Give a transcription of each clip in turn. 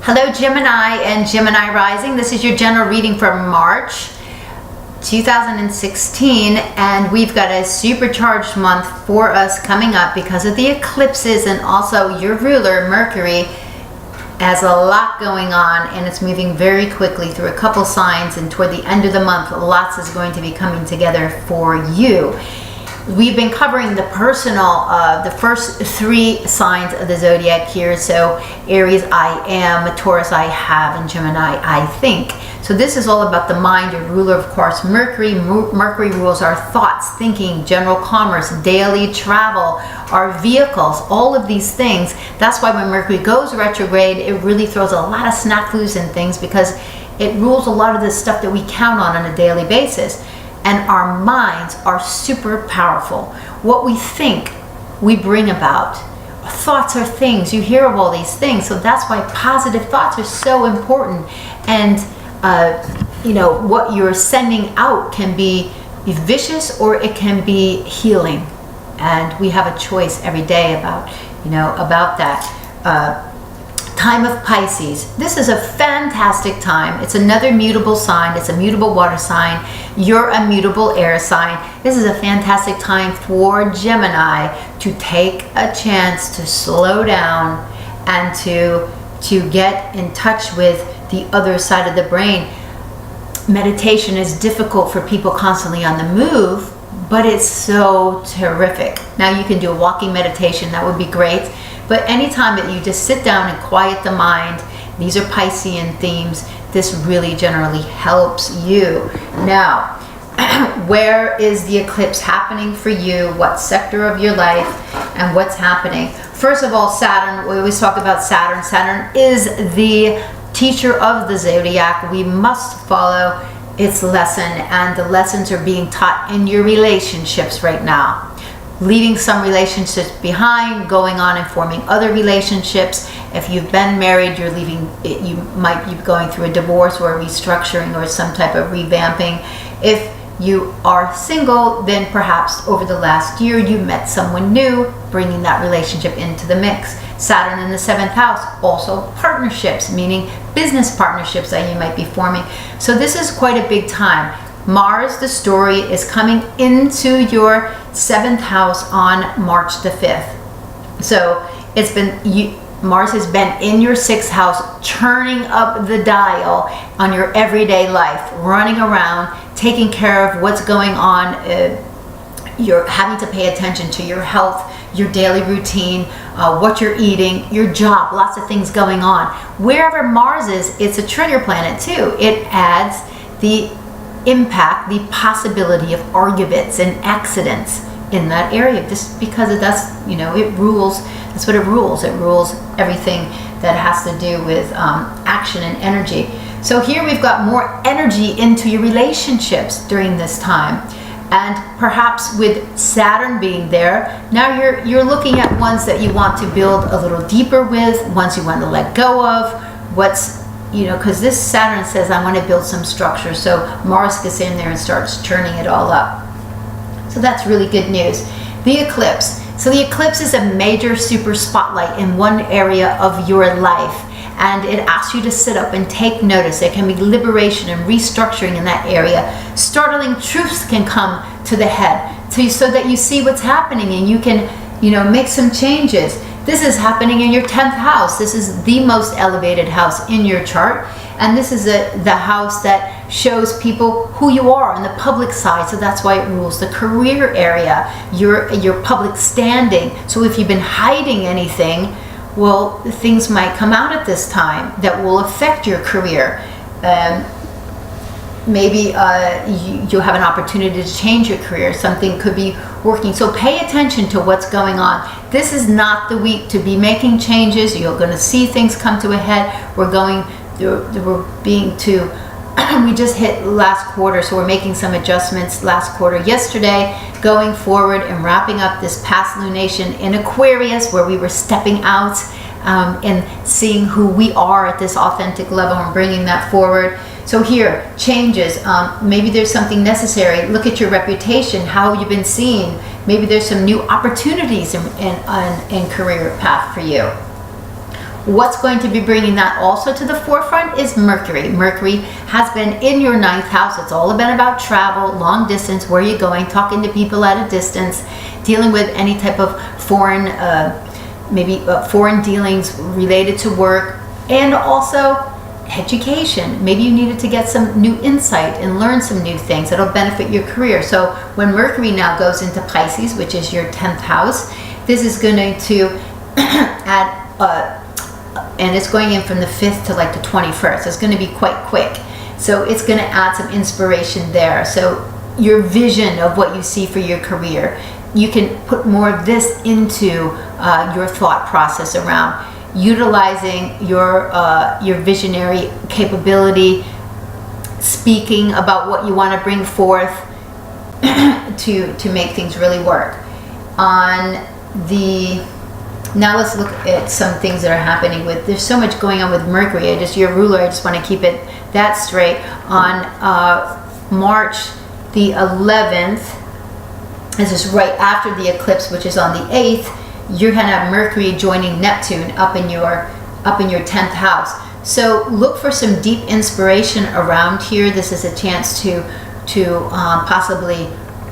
Hello Gemini and Gemini rising. This is your general reading for March 2016, and we've got a supercharged month for us coming up because of the eclipses, and also your ruler Mercury has a lot going on and it's moving very quickly through a couple signs, and toward the end of the month lots is going to be coming together for you. We've been covering the personal, the first three signs of the zodiac here. So Aries, I am; Taurus, I have; and Gemini, I think. So this is all about the mind, your ruler, of course, Mercury. Mercury rules our thoughts, thinking, general commerce, daily travel, our vehicles, all of these things. That's why when Mercury goes retrograde, it really throws a lot of snafus and things, because it rules a lot of the stuff that we count on a daily basis. And our minds are super powerful. What we think, we bring about. Thoughts are things. You hear of all these things. So that's why positive thoughts are so important. And, what you're sending out can be vicious or it can be healing. And we have a choice every day about that. Time of Pisces. This is a fantastic time. It's another mutable sign. It's a mutable water sign. You're a mutable air sign. This is a fantastic time for Gemini to take a chance to slow down and to get in touch with the other side of the brain. Meditation is difficult for people constantly on the move, but it's so terrific. Now you can do a walking meditation. That would be great. But anytime that you just sit down and quiet the mind, these are Piscean themes, this really generally helps you. Now, where is the eclipse happening for you? What sector of your life and what's happening? First of all, Saturn, we always talk about Saturn. Saturn is the teacher of the zodiac. We must follow its lesson, and the lessons are being taught in your relationships right now. Leaving some relationships behind, going on and forming other relationships. If you've been married, you might be going through a divorce or a restructuring or some type of revamping. If you are single, then perhaps over the last year you met someone new, bringing that relationship into the mix. Saturn in the 7th house, also partnerships, meaning business partnerships that you might be forming. So this is quite a big time. Mars, the story, is coming into your 7th house on March the 5th. So Mars has been in your 6th house, turning up the dial on your everyday life, running around, taking care of what's going on. You're having to pay attention to your health, your daily routine, what you're eating, your job, lots of things going on. Wherever Mars is, it's a trigger planet too. It adds the impact, the possibility of arguments and accidents in that area, just because it rules. That's what it rules. It rules everything that has to do with action and energy. So here we've got more energy into your relationships during this time, and perhaps with Saturn being there, now you're looking at ones that you want to build a little deeper with, ones you want to let go of. Because this Saturn says, I want to build some structure. So Mars gets in there and starts turning it all up. So that's really good news. The eclipse. So the eclipse is a major super spotlight in one area of your life. And it asks you to sit up and take notice. There can be liberation and restructuring in that area. Startling truths can come to the head so that you see what's happening and you can, make some changes. This is happening in your 10th house. This is the most elevated house in your chart. And this is the house that shows people who you are on the public side. So that's why it rules the career area, your public standing. So if you've been hiding anything, well, things might come out at this time that will affect your career. Maybe you'll have an opportunity to change your career. Something could be working. So pay attention to what's going on. This is not the week to be making changes. You're going to see things come to a head. We just hit last quarter, so we're making some adjustments last quarter yesterday, going forward and wrapping up this past lunation in Aquarius, where we were stepping out and seeing who we are at this authentic level and bringing that forward. So here, changes. Maybe there's something necessary. Look at your reputation, how you've been seen. Maybe there's some new opportunities in career path for you. What's going to be bringing that also to the forefront is Mercury. Mercury has been in your 9th house. It's all been about travel, long distance, where you're going, talking to people at a distance, dealing with any type of foreign, foreign dealings related to work, and also education. Maybe you needed to get some new insight and learn some new things that'll benefit your career. So when Mercury now goes into Pisces, which is your 10th house, this is going to add and it's going in from the 5th to like the 21st. It's going to be quite quick. So it's going to add some inspiration there. So your vision of what you see for your career, you can put more of this into your thought process around utilizing your visionary capability, speaking about what you want to bring forth to make things really work. Now let's look at some things that are happening there's so much going on with Mercury. Your ruler, I just want to keep it that straight. On March the 11th, this is right after the eclipse, which is on the 8th, you're going to have Mercury joining Neptune up in your 10th house. So look for some deep inspiration around here. This is a chance to possibly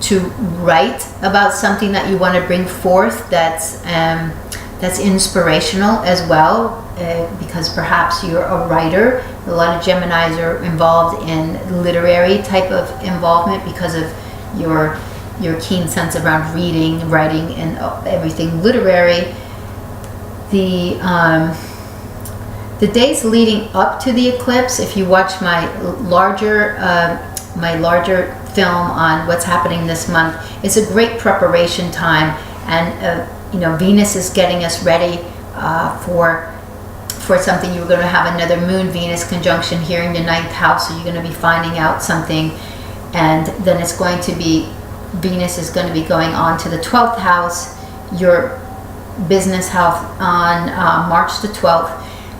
to write about something that you want to bring forth that's inspirational as well, because perhaps you're a writer. A lot of Geminis are involved in literary type of involvement because of your keen sense around reading, writing, and everything literary. The days leading up to the eclipse, if you watch my larger film on what's happening this month, it's a great preparation time, and Venus is getting us ready for something. You're going to have another Moon-Venus conjunction here in the 9th house, so you're going to be finding out something, and then it's going to be Venus is going to be going on to the 12th house, your business house, on March the 12th.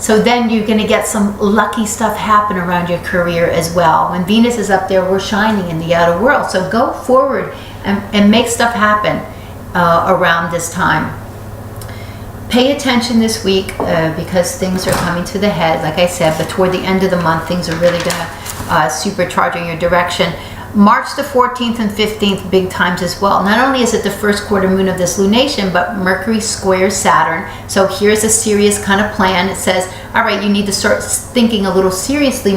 So then you're going to get some lucky stuff happen around your career as well. When Venus is up there, we're shining in the outer world. So go forward and make stuff happen around this time. Pay attention this week because things are coming to the head, like I said, but toward the end of the month, things are really going to supercharge in your direction. March the 14th and 15th, big times as well. Not only is it the first quarter moon of this lunation, but Mercury squares Saturn. So here's a serious kind of plan. It says, all right, you need to start thinking a little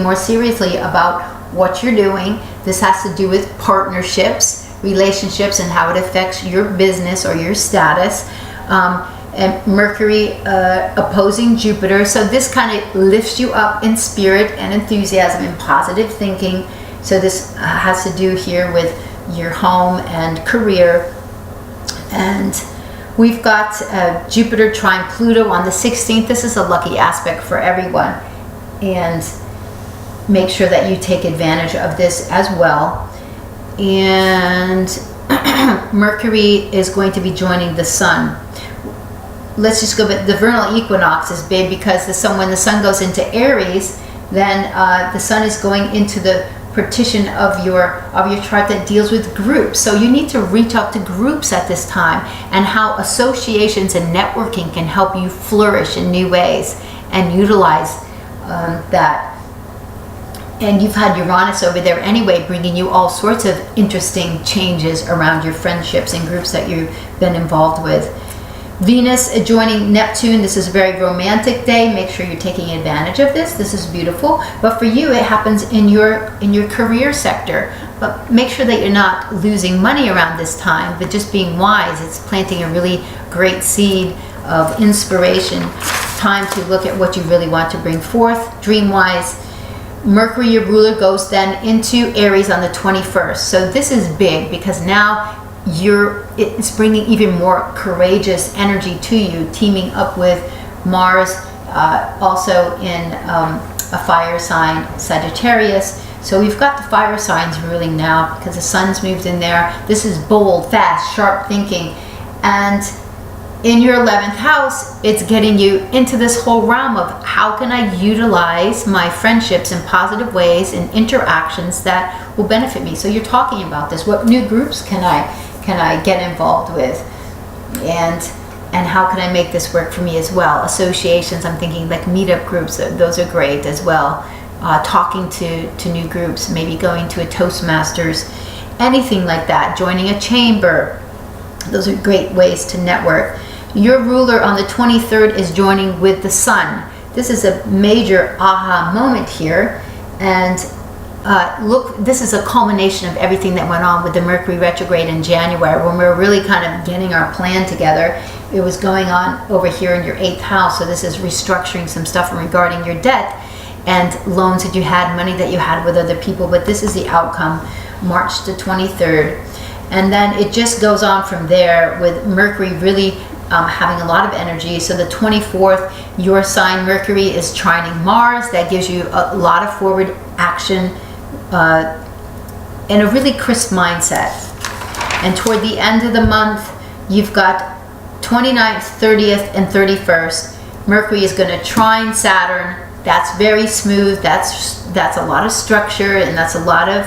more seriously about what you're doing. This has to do with partnerships, relationships, and how it affects your business or your status. And Mercury opposing Jupiter. So this kind of lifts you up in spirit and enthusiasm and positive thinking. So this has to do here with your home and career. And we've got Jupiter trine Pluto on the 16th. This is a lucky aspect for everyone. And make sure that you take advantage of this as well. And Mercury is going to be joining the Sun. Let's just go, but the vernal equinox is big because when the Sun goes into Aries, then the Sun is going into the partition of your chart that deals with groups. So you need to reach out to groups at this time, and how associations and networking can help you flourish in new ways and utilize that. And you've had Uranus over there anyway, bringing you all sorts of interesting changes around your friendships and groups that you've been involved with. Venus adjoining Neptune. This is a very romantic day. Make sure you're taking advantage of this. This is beautiful. But for you, it happens in your career sector. But make sure that you're not losing money around this time, but just being wise. It's planting a really great seed of inspiration. Time to look at what you really want to bring forth, dream-wise. Mercury, your ruler, goes then into Aries on the 21st. So this is big because now it's bringing even more courageous energy to you, teaming up with Mars, also in a fire sign, Sagittarius. So we've got the fire signs ruling now because the Sun's moved in there. This is bold, fast, sharp thinking. And in your 11th house, it's getting you into this whole realm of how can I utilize my friendships in positive ways and interactions that will benefit me. So you're talking about this. What new groups can I get involved with? And and how can I make this work for me as well? Associations, I'm thinking like meetup groups, those are great as well. Talking to new groups, maybe going to a Toastmasters, anything like that, joining a chamber. Those are great ways to network. Your ruler on the 23rd is joining with the sun. This is a major aha moment here. And look, this is a culmination of everything that went on with the Mercury retrograde in January, when we were really kind of getting our plan together. It was going on over here in your 8th house. So this is restructuring some stuff regarding your debt and loans that you had, money that you had with other people. But this is the outcome, March the 23rd. And then it just goes on from there with Mercury really having a lot of energy. So the 24th, your sign Mercury is trining Mars. That gives you a lot of forward action and a really crisp mindset. And toward the end of the month, you've got 29th, 30th, and 31st. Mercury is going to trine Saturn. That's very smooth. That's a lot of structure, and that's a lot of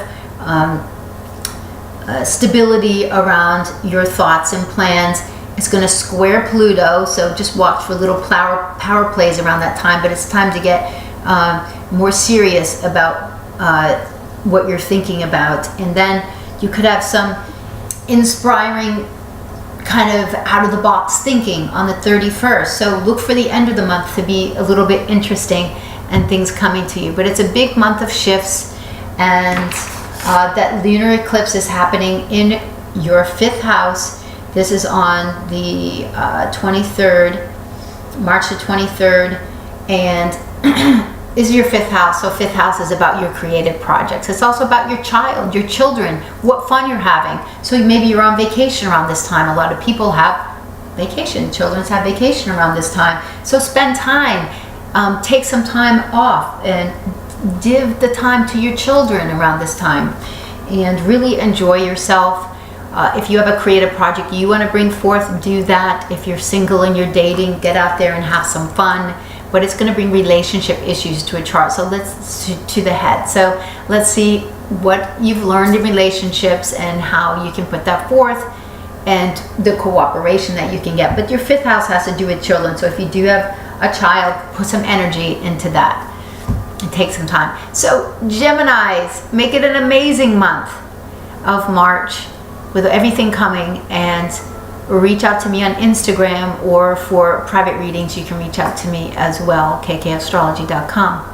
stability around your thoughts and plans. It's going to square Pluto, so just watch for little power plays around that time. But it's time to get more serious about what you're thinking about. And then you could have some inspiring kind of out-of-the-box thinking on the 31st. So look for the end of the month to be a little bit interesting and things coming to you. But it's a big month of shifts, and that lunar eclipse is happening in your 5th house. This is on the 23rd, March the 23rd, and is your 5th house. So 5th house is about your creative projects. It's also about your child, your children, what fun you're having. So maybe you're on vacation around this time. A lot of people have vacation. Children have vacation around this time. So spend time, take some time off, and give the time to your children around this time, and really enjoy yourself. If you have a creative project you want to bring forth, do that. If you're single and you're dating, get out there and have some fun. But it's going to bring relationship issues to a chart. So let's to the head. So let's see what you've learned in relationships and how you can put that forth, and the cooperation that you can get. But your 5th house has to do with children. So if you do have a child, put some energy into that and take some time. So Geminis, make it an amazing month of March with everything coming, and reach out to me on Instagram, or for private readings you can reach out to me as well, kkastrology.com.